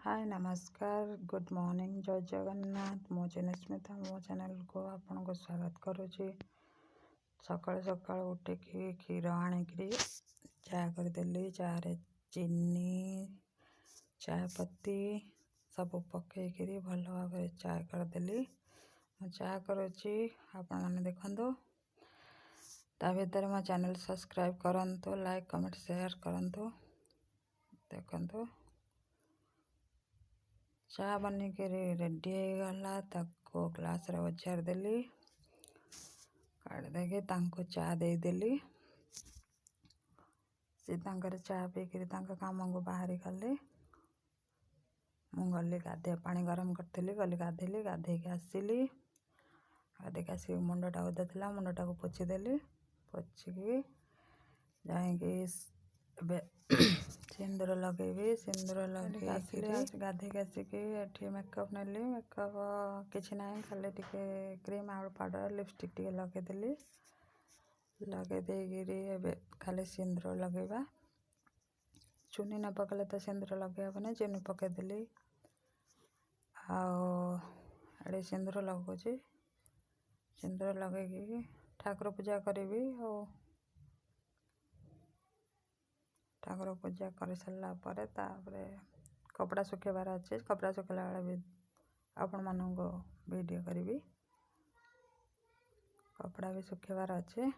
हाय नमस्कार good morning जय जगन्नाथ मो स्मिता मो चैनल को आपन को स्वागत करुच्ची। सकाल सकाल उठिकी क्षीर आनिकी चा करदेली। चारे चीनी चाय पत्ती सब पकईकरी भल भाव चाय करदेली। चा करुच्ची आपण मैंने देखो ता भीतर मो चैनल सब्सक्राइब करंतु लाइक कमेंट शेयर करंतु। देखो चा बनिक रेडी होगला ताको ग्लास रे ओजार देली काढ़ देके तांको चा देदेली। सी तांकर चा पीकर काम को बाहरी गले। मु गली गाधे पानी गरम करी गली गाधेली गाधेक आसली। गाधेक आस मुंडटा ओदा था मुंडटा को पोछीदेली। पोछिकी जा सिंदूर लगेबी सिंदूर लगे गाधेक आसिक मेकअप नेली। मेकअप किसी ना खाली टिके क्रीम आउ पाउडर लिपस्टिक टिके लगेदेली। लगे खाली सिंदूर लगेबा चुनी न पकड़े तो सिंदूर लगे नहीं चुनी पकईदेली। आड़े सिंदूर लगुची सिंदूर लगे ठाकुर पूजा करी। ठाकुर पूजा कर सारा पर कपड़ा सुखेबार अच्छे कपड़ा सुखेला बेले भी आपण मान वीडियो करी। कपड़ा भी सुखेबार अच्छे।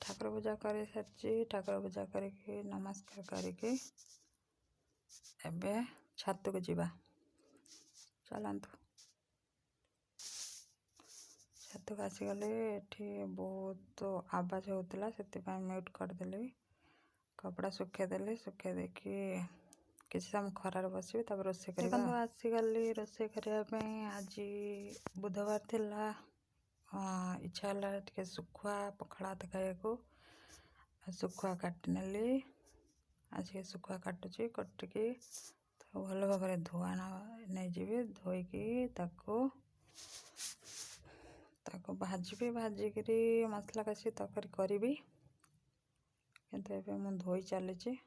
ठाकुर पूजा कर सारी ठाकुर पूजा करके नमस्कार करके एबे छात को जीवा चलतु। छात को आसीगले ये बहुत आवाज होता से म्यूट करदेली। कपड़ा सुखेदेली सुखे देखी किसी समय खरार बसबी तब रोसे कर आसीगली रोसे करने। आज बुधवार थिला इच्छा है सुखुआ पखाड़ा भात खाइबा सुखुआ काटी नेली। आज सुखुआ काटुची कटिकी तो भल भाव धुआ नहीं जी धोईकी ताको भाजी भाजिकी मसला कषी तरकारी करी किंतु एबे मु धोई चली।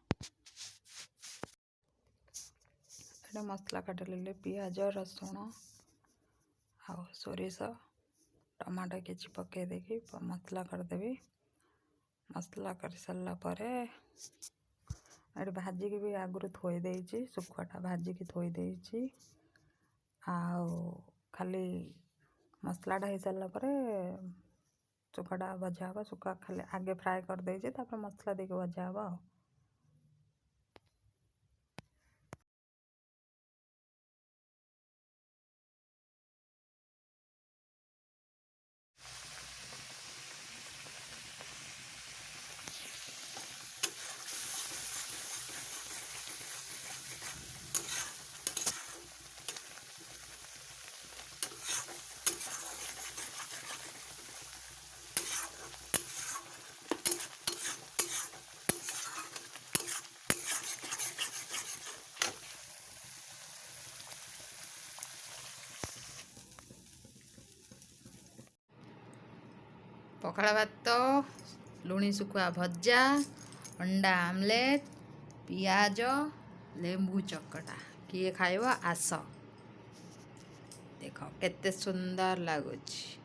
मसला काटिले पियाज रसुण आ सोरिष टमाटो किसी पकई देकी मसला करदेवी। मसला कर सारा पर भाजिकी भी आगुरी थोई देइची सुखुआटा भाजिकी थोई देइची। खाली मसलाटा हो सारा पर सुखुआटा भजा हम। सुखुआ खाली आगे फ्राए कर देइची तापर मसला देके भजा हम। पखाड़ा भात लुणी सुखुआ भजा अंडा आमलेट पियाज लेंबू चकटा किए खाइब आस। देख केते सुंदर लगुच।